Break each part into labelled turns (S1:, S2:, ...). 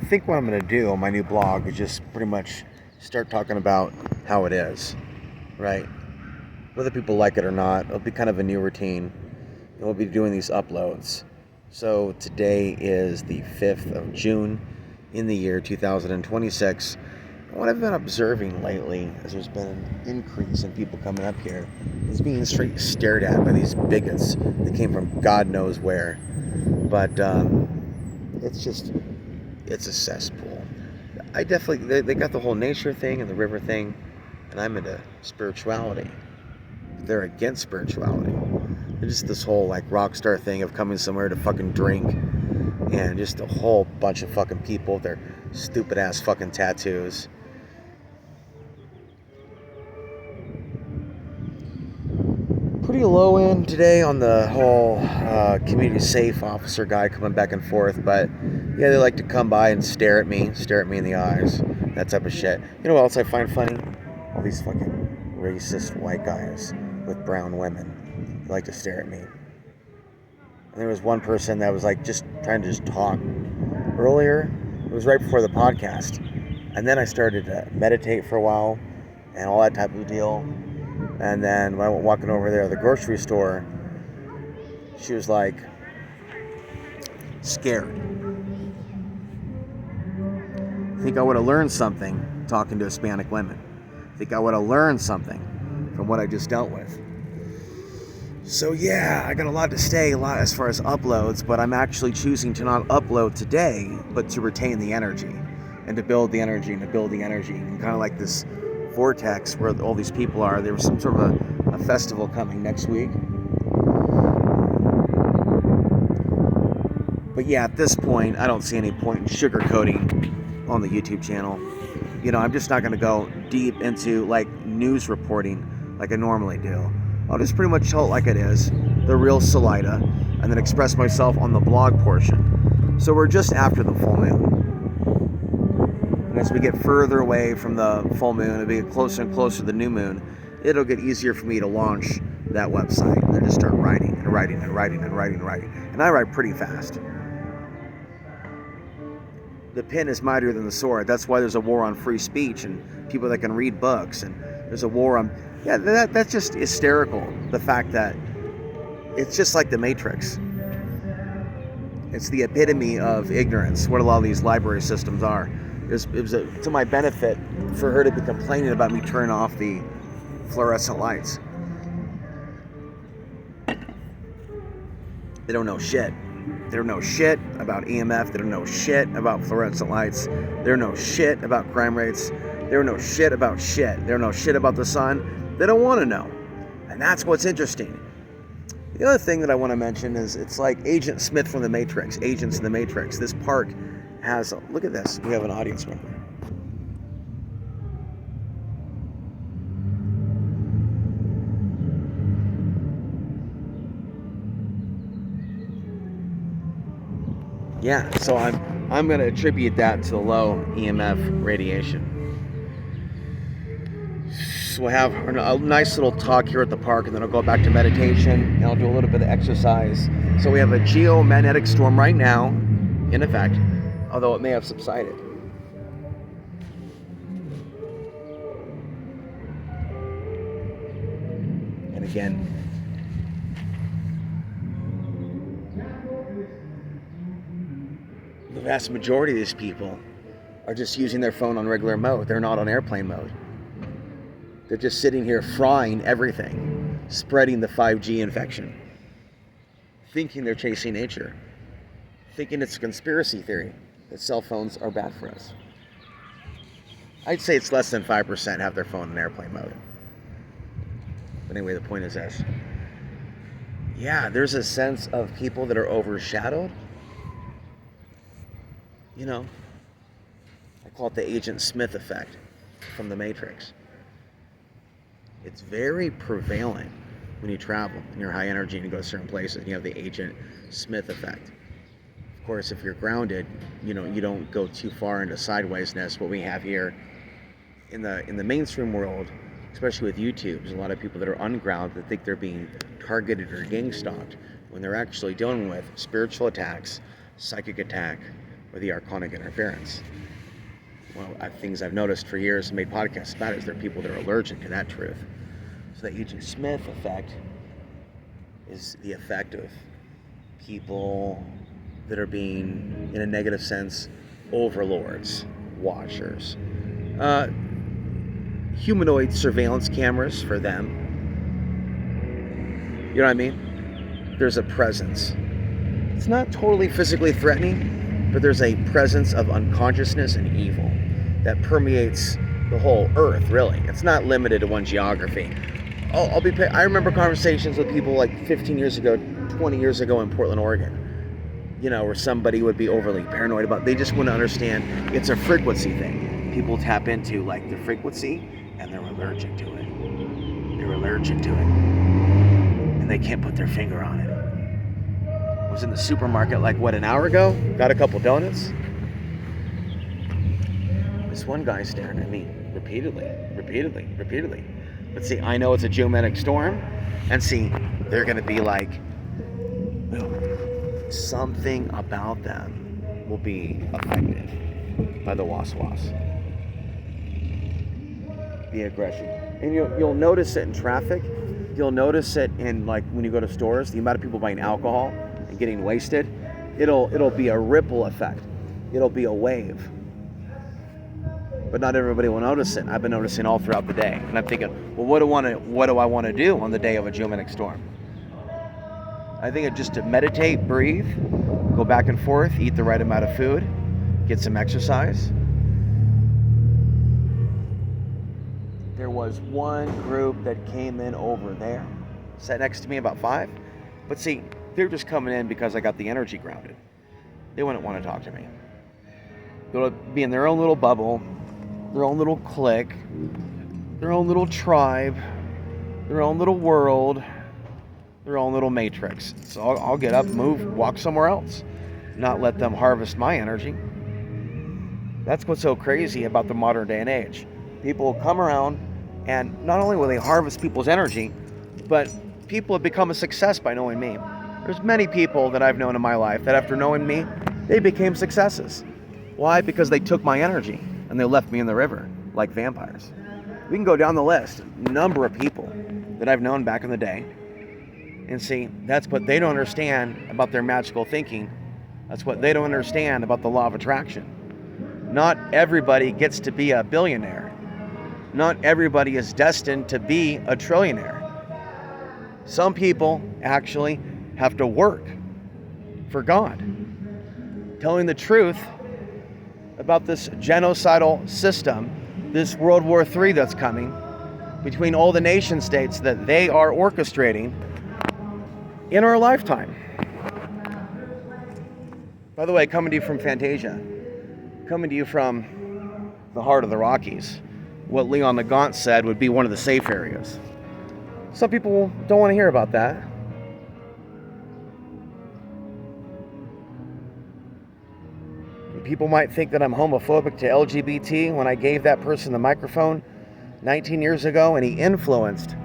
S1: think what I'm going to do on my new blog is just pretty much start talking about how it is, right? Whether people like it or not, it'll be kind of a new routine. And we'll be doing these uploads. So today is the 5th of June in the year 2026. What I've been observing lately is there's been an increase in people coming up here is being straight stared at by these bigots that came from God knows where. But it's a cesspool. I definitely, they got the whole nature thing and the river thing, and I'm into spirituality. They're against spirituality. They're just this whole like rock star thing of coming somewhere to fucking drink, and just a whole bunch of fucking people with their stupid ass fucking tattoos. Pretty low end today on the whole community safe officer guy coming back and forth, but yeah, they like to come by and stare at me in the eyes, that type of shit. You know what else I find funny? All these fucking racist white guys with brown women. They like to stare at me. And there was one person that was like just trying to just talk earlier. It was right before the podcast. And then I started to meditate for a while and all that type of deal. And then when I went walking over there at the grocery store, she was like scared. I think I would have learned something talking to Hispanic women. I think I would have learned something from what I just dealt with. So yeah, I got a lot to say, a lot as far as uploads, but I'm actually choosing to not upload today, but to retain the energy and to build the energy and to build the energy. And kind of like this vortex where all these people are. There was some sort of a festival coming next week. But yeah, at this point, I don't see any point in sugarcoating on the YouTube channel. You know, I'm just not going to go deep into like news reporting like I normally do. I'll just pretty much tell it like it is, the real Salida, and then express myself on the blog portion. So we're just after the full moon. And as we get further away from the full moon and we get closer and closer to the new moon, it'll get easier for me to launch that website and then just start writing and writing and writing and writing and writing. And I write pretty fast. The pen is mightier than the sword. That's why there's a war on free speech and people that can read books. And there's a war on... Yeah, that's just hysterical. The fact that it's just like the Matrix. It's the epitome of ignorance, what a lot of these library systems are. It was to my benefit for her to be complaining about me turning off the fluorescent lights. They don't know shit. They don't know shit about EMF. They don't know shit about fluorescent lights. They don't know shit about crime rates. They don't know shit about shit. They don't know shit about the sun. They don't want to know. And that's what's interesting. The other thing that I want to mention is it's like Agent Smith from the Matrix. Agents in the Matrix. This park has, look at this. We have an audience member. Yeah, so I'm going to attribute that to the low EMF radiation. So we'll have a nice little talk here at the park, and then I'll go back to meditation, and I'll do a little bit of exercise. So we have a geomagnetic storm right now in effect, although it may have subsided. And again, the vast majority of these people are just using their phone on regular mode. They're not on airplane mode. They're just sitting here frying everything, spreading the 5G infection, thinking they're chasing nature, thinking it's a conspiracy theory that cell phones are bad for us. I'd say it's less than 5% have their phone in airplane mode. But anyway, the point is this. Yeah, there's a sense of people that are overshadowed. You know, I call it the Agent Smith effect from the Matrix. It's very prevalent when you travel and you're high energy and you go to certain places and you have the Agent Smith effect. Of course, if you're grounded, you know, you don't go too far into sidewaysness. What we have here in the mainstream world, especially with YouTube, there's a lot of people that are ungrounded that think they're being targeted or gang stalked when they're actually dealing with spiritual attacks, psychic attack, or the archonic interference. Well, things I've noticed for years and made podcasts about is there are people that are allergic to that truth. So the Agent Smith effect is the effect of people that are being, in a negative sense, overlords, watchers. Humanoid surveillance cameras for them. You know what I mean? There's a presence. It's not totally physically threatening, but there's a presence of unconsciousness and evil that permeates the whole earth, really. It's not limited to one geography. I remember conversations with people like 15 years ago, 20 years ago in Portland, Oregon, where somebody would be overly paranoid about, they just want to understand it's a frequency thing. People tap into like the frequency and they're allergic to it. They're allergic to it. And they can't put their finger on it. I was in the supermarket an hour ago, got a couple donuts. This one guy staring at me repeatedly. But see, I know it's a geomagnetic storm, and see, they're going to be like, something about them will be affected by the was-was. The aggression. And you'll notice it in traffic. You'll notice it in, when you go to stores, the amount of people buying alcohol and getting wasted. It'll be a ripple effect. It'll be a wave. But not everybody will notice it. I've been noticing all throughout the day. And I'm thinking, well, what do I want to do on the day of a geomagnetic storm? I think it's just to meditate, breathe, go back and forth, eat the right amount of food, get some exercise. There was one group that came in over there, sat next to me, about 5. But see, they're just coming in because I got the energy grounded. They wouldn't want to talk to me. They'll be in their own little bubble, their own little clique, their own little tribe, their own little world, their own little matrix. So I'll get up, move, walk somewhere else, not let them harvest my energy. That's what's so crazy about the modern day and age. People will come around, and not only will they harvest people's energy, but people have become a success by knowing me. There's many people that I've known in my life that after knowing me, they became successes. Why? Because they took my energy and they left me in the river like vampires. We can go down the list, number of people that I've known back in the day, and see, that's what they don't understand about their magical thinking. That's what they don't understand about the law of attraction. Not everybody gets to be a billionaire. Not everybody is destined to be a trillionaire. Some people actually have to work for God. Telling the truth about this genocidal system, this World War III that's coming, between all the nation states that they are orchestrating in our lifetime. By the way, coming to you from Fantasia, coming to you from the heart of the Rockies, what Leon the Gaunt said would be one of the safe areas. Some people don't want to hear about that. People might think that I'm homophobic to LGBT when I gave that person the microphone 19 years ago, and he influenced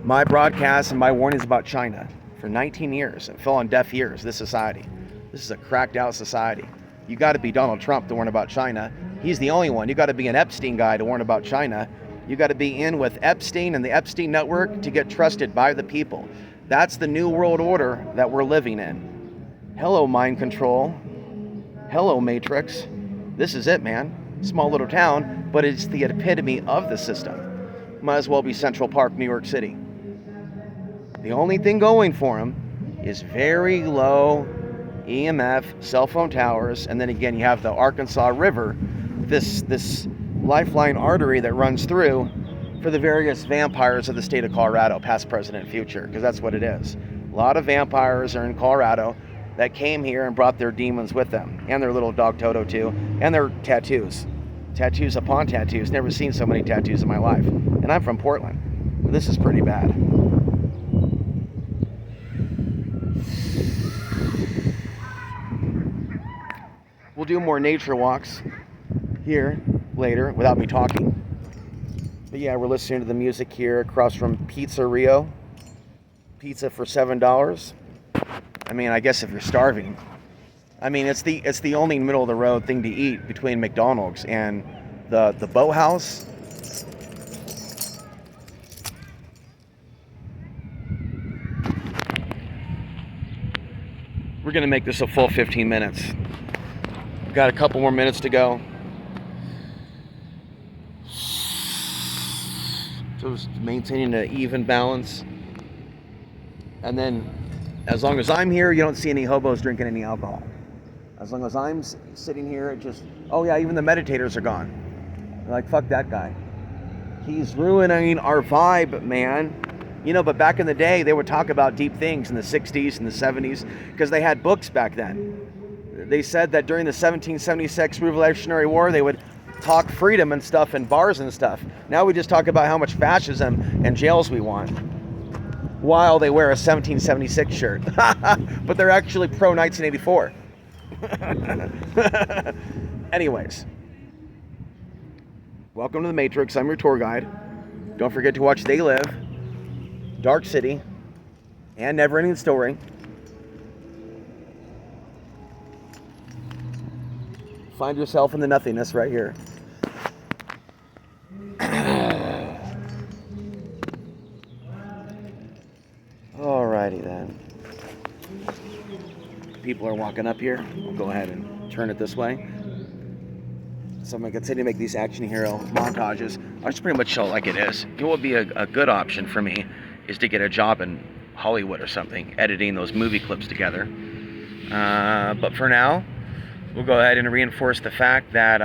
S1: my broadcasts and my warnings about China for 19 years. It fell on deaf ears, this society. This is a cracked out society. You got to be Donald Trump to warn about China. He's the only one. You got to be an Epstein guy to warn about China. You got to be in with Epstein and the Epstein network to get trusted by the people. That's the new world order that we're living in. Hello, mind control. Hello, Matrix. This is it, man. Small little town, but it's the epitome of the system. Might as well be Central Park, New York City. The only thing going for him is very low EMF, cell phone towers, and then again you have the Arkansas River, this lifeline artery that runs through for the various vampires of the state of Colorado, past, present, and future, because that's what it is. A lot of vampires are in Colorado that came here and brought their demons with them, and their little dog Toto too, and their tattoos. Tattoos upon tattoos. Never seen so many tattoos in my life. And I'm from Portland. This is pretty bad. We'll do more nature walks here later without me talking. But yeah, we're listening to the music here across from Pizza Rio. Pizza for $7. I mean, I guess if you're starving, I mean, it's the only middle of the road thing to eat between McDonald's and the Boathouse. We're gonna make this a full 15 minutes. We've got a couple more minutes to go. Just maintaining an even balance. And then, as long as I'm here, you don't see any hobos drinking any alcohol. As long as I'm sitting here, it just, oh yeah, even the meditators are gone. They're like, fuck that guy. He's ruining our vibe, man. You know, but back in the day, they would talk about deep things in the 60s and the 70s because they had books back then. They said that during the 1776 Revolutionary War, they would talk freedom and stuff in bars and stuff. Now we just talk about how much fascism and jails we want while they wear a 1776 shirt. But they're actually pro-1984. Anyways, welcome to the Matrix. I'm your tour guide. Don't forget to watch They Live, Dark City, and Never Ending Story. Find yourself in the nothingness right here. Alrighty then. People are walking up here. I'll go ahead and turn it this way. So I'm going to continue to make these action hero montages. I'll just pretty much show it like it is. It would be a good option for me is to get a job in Hollywood or something, editing those movie clips together. But for now, we'll go ahead and reinforce the fact that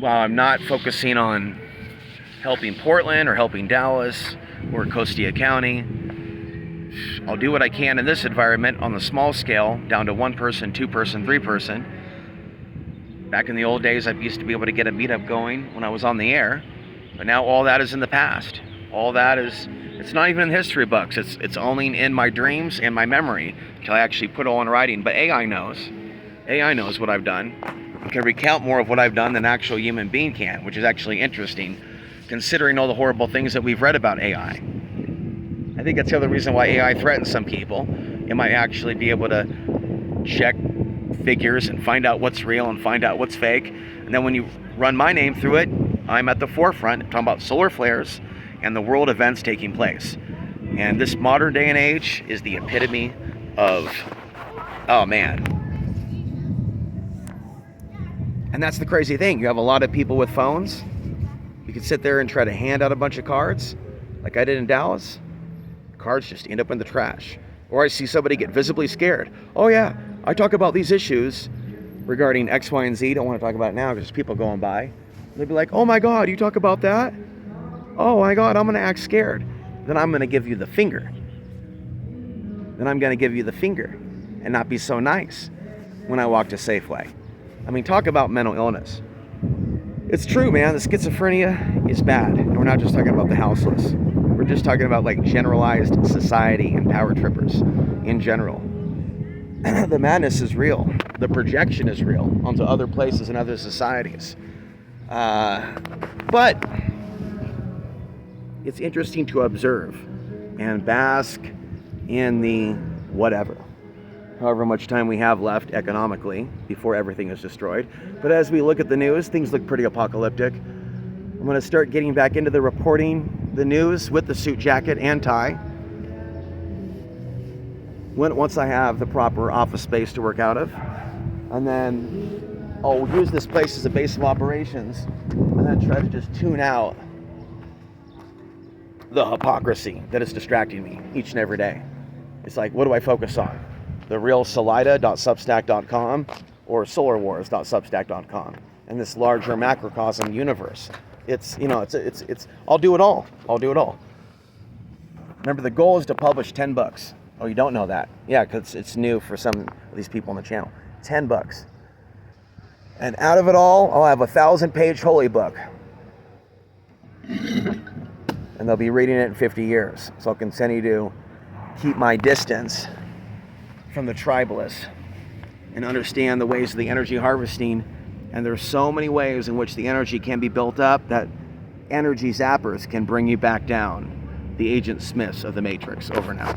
S1: while I'm not focusing on helping Portland or helping Dallas or Costilla County, I'll do what I can in this environment on the small scale, down to 1 person, 2 person, 3 person. Back in the old days, I used to be able to get a meetup going when I was on the air, but now all that is in the past. All that is, it's not even in history books. It's only in my dreams and my memory until I actually put it all in writing. But AI knows. AI knows what I've done. It can recount more of what I've done than an actual human being can, which is actually interesting, considering all the horrible things that we've read about AI. I think that's the other reason why AI threatens some people. It might actually be able to check figures and find out what's real and find out what's fake. And then when you run my name through it, I'm at the forefront talking about solar flares and the world events taking place. And this modern day and age is the epitome of, oh man. And that's the crazy thing. You have a lot of people with phones. You can sit there and try to hand out a bunch of cards like I did in Dallas. Cards just end up in the trash. Or I see somebody get visibly scared. Oh yeah, I talk about these issues regarding X, Y, and Z. Don't want to talk about it now because there's people going by. They'd be like, oh my God, you talk about that? Oh my God, I'm going to act scared. Then I'm going to give you the finger. Then I'm going to give you the finger and not be so nice when I walk to Safeway. I mean, talk about mental illness. It's true, man. The schizophrenia is bad. And we're not just talking about the houseless. We're just talking about like generalized society and power trippers in general. The madness is real. The projection is real onto other places and other societies. But it's interesting to observe and bask in the whatever. However much time we have left economically before everything is destroyed. But as we look at the news, things look pretty apocalyptic. I'm going to start getting back into the reporting the news with the suit jacket and tie once I have the proper office space to work out of. And then I'll use this place as a base of operations and then try to just tune out the hypocrisy that is distracting me each and every day. It's like, what do I focus on? The real Salida.substack.com or solarwars.substack.com and this larger macrocosm universe. It's, you know, it's I'll do it all. I'll do it all. Remember, the goal is to publish 10 books. Oh, you don't know that? Yeah, because it's new for some of these people on the channel. 10 books. And out of it all, I'll have a 1,000-page holy book. And they'll be reading it in 50 years. So I'll continue to keep my distance from the tribalists and understand the ways of the energy harvesting. And there's so many ways in which the energy can be built up that energy zappers can bring you back down. The Agent Smiths of the Matrix. Over now.